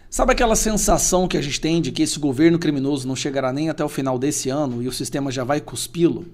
Sabe aquela sensação que a gente tem de que esse governo criminoso não chegará nem até o final desse ano e o sistema já vai cuspi-lo?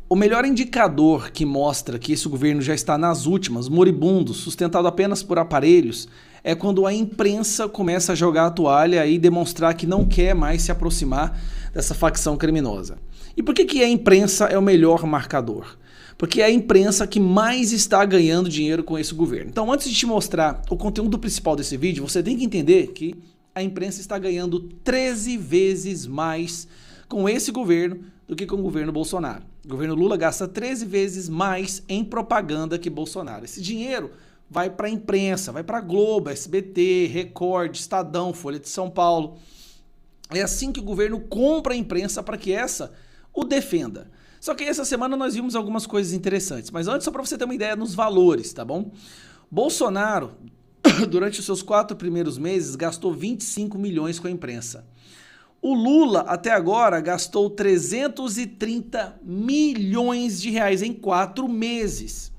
O melhor indicador que mostra que esse governo já está nas últimas, moribundo, sustentado apenas por aparelhos, é quando a imprensa começa a jogar a toalha e demonstrar que não quer mais se aproximar dessa facção criminosa. E por que a imprensa é o melhor marcador? Porque é a imprensa que mais está ganhando dinheiro com esse governo. Então, antes de te mostrar o conteúdo principal desse vídeo, você tem que entender que a imprensa está ganhando 13 vezes mais com esse governo do que com o governo Bolsonaro. O governo Lula gasta 13 vezes mais em propaganda que Bolsonaro. Esse dinheiro vai para a imprensa, vai para a Globo, SBT, Record, Estadão, Folha de São Paulo. É assim que o governo compra a imprensa para que essa o defenda. Só que essa semana nós vimos algumas coisas interessantes, mas antes só para você ter uma ideia nos valores, tá bom? Bolsonaro, durante os seus 4 primeiros meses, gastou 25 milhões com a imprensa. O Lula, até agora, gastou 330 milhões de reais em 4 meses.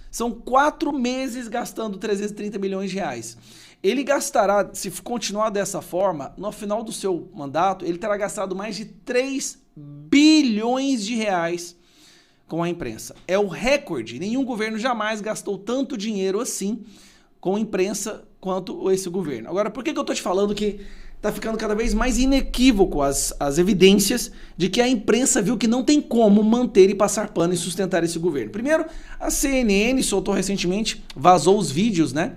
São 4 meses gastando 330 milhões de reais. Ele gastará, se continuar dessa forma, no final do seu mandato, ele terá gastado mais de 3 bilhões de reais com a imprensa. É o recorde. Nenhum governo jamais gastou tanto dinheiro assim com a imprensa quanto esse governo. Agora, por que eu tô te falando que tá ficando cada vez mais inequívoco as evidências de que a imprensa viu que não tem como manter e passar pano e sustentar esse governo? Primeiro, a CNN soltou recentemente, vazou os vídeos, né?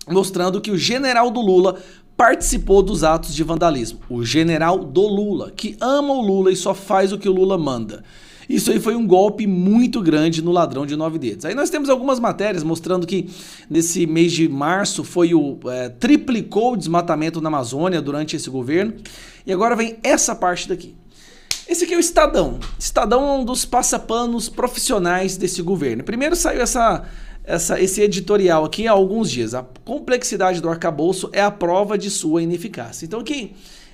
Mostrando que o general do Lula participou dos atos de vandalismo. O general do Lula, que ama o Lula e só faz o que o Lula manda. Isso aí foi um golpe muito grande no ladrão de 9 dedos. Aí nós temos algumas matérias mostrando que nesse mês de março triplicou o desmatamento na Amazônia durante esse governo. E agora vem essa parte daqui. Esse aqui é o Estadão. Estadão é um dos passapanos profissionais desse governo. Primeiro saiu esse editorial aqui há alguns dias. A complexidade do arcabouço é a prova de sua ineficácia. Então aqui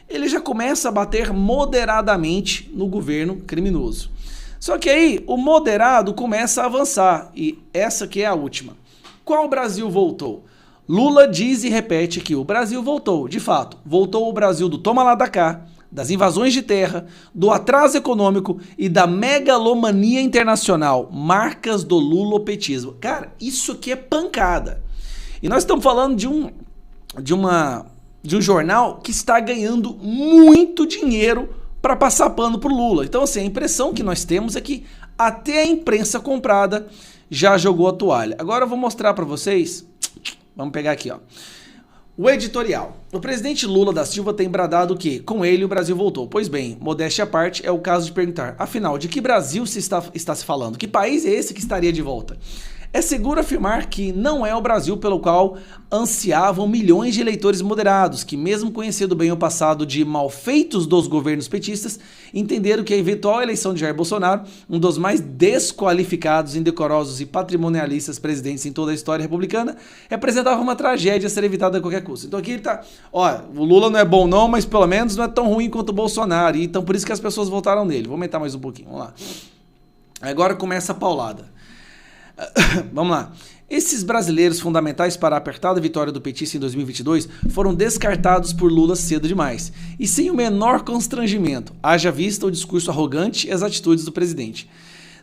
ele já começa a bater moderadamente no governo criminoso. Só que aí o moderado começa a avançar e essa aqui é a última. Qual Brasil voltou? Lula diz e repete que o Brasil voltou. De fato, voltou o Brasil do toma lá da cá, das invasões de terra, do atraso econômico e da megalomania internacional, marcas do lulopetismo. Cara, isso aqui é pancada. E nós estamos falando de um jornal que está ganhando muito dinheiro para passar pano pro Lula. Então, assim, a impressão que nós temos é que até a imprensa comprada já jogou a toalha. Agora eu vou mostrar para vocês, vamos pegar aqui, ó. O editorial. O presidente Lula da Silva tem bradado que, com ele, o Brasil voltou. Pois bem, modéstia à parte, é o caso de perguntar, afinal, de que Brasil está se falando? Que país é esse que estaria de volta? É seguro afirmar que não é o Brasil pelo qual ansiavam milhões de eleitores moderados, que mesmo conhecendo bem o passado de malfeitos dos governos petistas, entenderam que a eventual eleição de Jair Bolsonaro, um dos mais desqualificados, indecorosos e patrimonialistas presidentes em toda a história republicana, representava uma tragédia a ser evitada a qualquer custo. Então aqui ele tá, ó, o Lula não é bom não, mas pelo menos não é tão ruim quanto o Bolsonaro, e então por isso que as pessoas votaram nele. Vou aumentar mais um pouquinho, vamos lá. Agora começa a paulada. Vamos lá. Esses brasileiros fundamentais para a apertada vitória do petista em 2022 foram descartados por Lula cedo demais e sem o menor constrangimento, haja vista o discurso arrogante e as atitudes do presidente.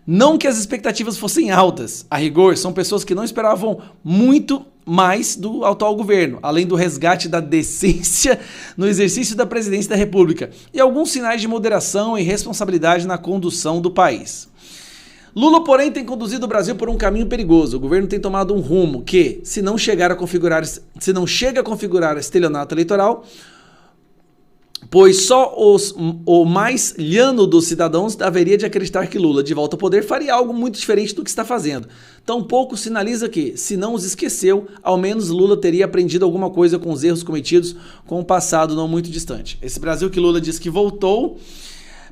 Não que as expectativas fossem altas, a rigor, são pessoas que não esperavam muito mais do atual governo, além do resgate da decência no exercício da presidência da República e alguns sinais de moderação e responsabilidade na condução do país. Lula, porém, tem conduzido o Brasil por um caminho perigoso. O governo tem tomado um rumo que, se não chega a configurar estelionato eleitoral, pois só o mais lhano dos cidadãos haveria de acreditar que Lula, de volta ao poder, faria algo muito diferente do que está fazendo. Tampouco sinaliza que, se não os esqueceu, ao menos Lula teria aprendido alguma coisa com os erros cometidos com o passado não muito distante. Esse Brasil que Lula diz que voltou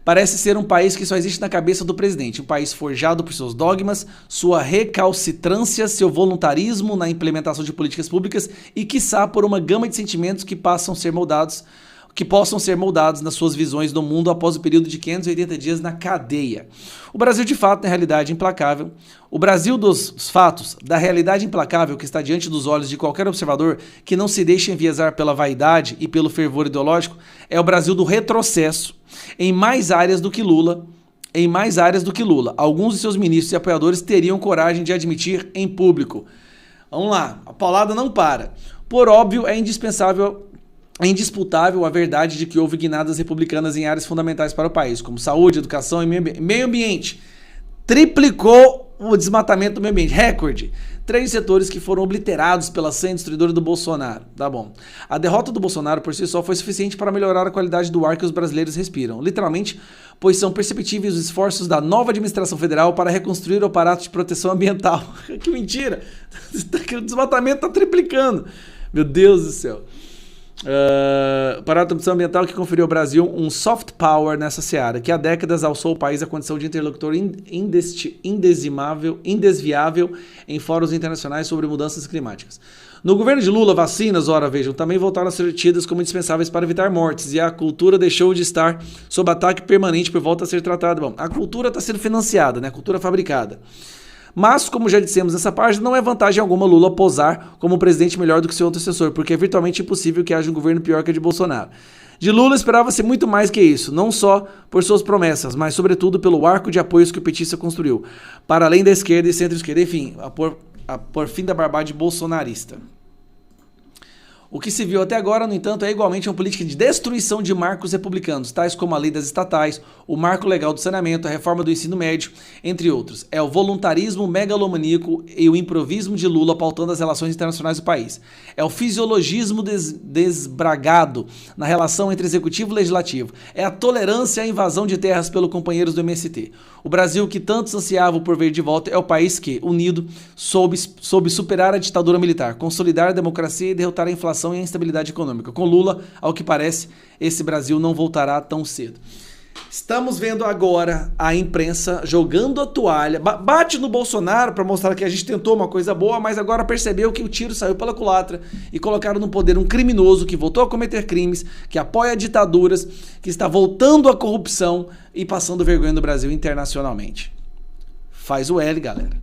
parece ser um país que só existe na cabeça do presidente, um país forjado por seus dogmas, sua recalcitrância, seu voluntarismo na implementação de políticas públicas e, quiçá, por uma gama de sentimentos que passam a ser moldados que possam ser moldados nas suas visões do mundo após o período de 580 dias na cadeia. O Brasil, de fato, na realidade implacável. O Brasil dos fatos, da realidade implacável que está diante dos olhos de qualquer observador que não se deixe enviesar pela vaidade e pelo fervor ideológico, é o Brasil do retrocesso em mais áreas do que Lula. Alguns de seus ministros e apoiadores teriam coragem de admitir em público. Vamos lá, a paulada não para. Por óbvio, é indisputável a verdade de que houve guinadas republicanas em áreas fundamentais para o país, como saúde, educação e meio ambiente. Triplicou o desmatamento do meio ambiente, recorde. 3 setores que foram obliterados pela ação destruidora do Bolsonaro. Tá bom. A derrota do Bolsonaro por si só foi suficiente para melhorar a qualidade do ar que os brasileiros respiram. Literalmente, pois são perceptíveis os esforços da nova administração federal para reconstruir o aparato de proteção ambiental. Que mentira! O desmatamento está triplicando. Meu Deus do céu. Para a proteção ambiental que conferiu ao Brasil um soft power nessa seara, que há décadas alçou o país à condição de interlocutor indesviável em fóruns internacionais sobre mudanças climáticas. No governo de Lula, vacinas, ora vejam, também voltaram a ser tidas como indispensáveis para evitar mortes, e a cultura deixou de estar sob ataque permanente por volta a ser tratada. Bom, a cultura está sendo financiada, né? A cultura fabricada. Mas, como já dissemos nessa página, não é vantagem alguma Lula posar como um presidente melhor do que seu antecessor, porque é virtualmente impossível que haja um governo pior que o de Bolsonaro. De Lula esperava-se muito mais que isso, não só por suas promessas, mas sobretudo pelo arco de apoios que o petista construiu, para além da esquerda e centro-esquerda, enfim, por fim da barbárie bolsonarista. O que se viu até agora, no entanto, é igualmente uma política de destruição de marcos republicanos, tais como a lei das estatais, o marco legal do saneamento, a reforma do ensino médio, entre outros. É o voluntarismo megalomaníaco e o improvismo de Lula pautando as relações internacionais do país. É o fisiologismo desbragado na relação entre executivo e legislativo. É a tolerância à invasão de terras pelos companheiros do MST. O Brasil, que tantos ansiavam por ver de volta, é o país que, unido, soube superar a ditadura militar, consolidar a democracia e derrotar a inflação e a instabilidade econômica. Com Lula, ao que parece, esse Brasil não voltará tão cedo. Estamos vendo agora a imprensa jogando a toalha, bate no Bolsonaro para mostrar que a gente tentou uma coisa boa, mas agora percebeu que o tiro saiu pela culatra e colocaram no poder um criminoso que voltou a cometer crimes, que apoia ditaduras, que está voltando à corrupção e passando vergonha no Brasil internacionalmente. Faz o L, galera.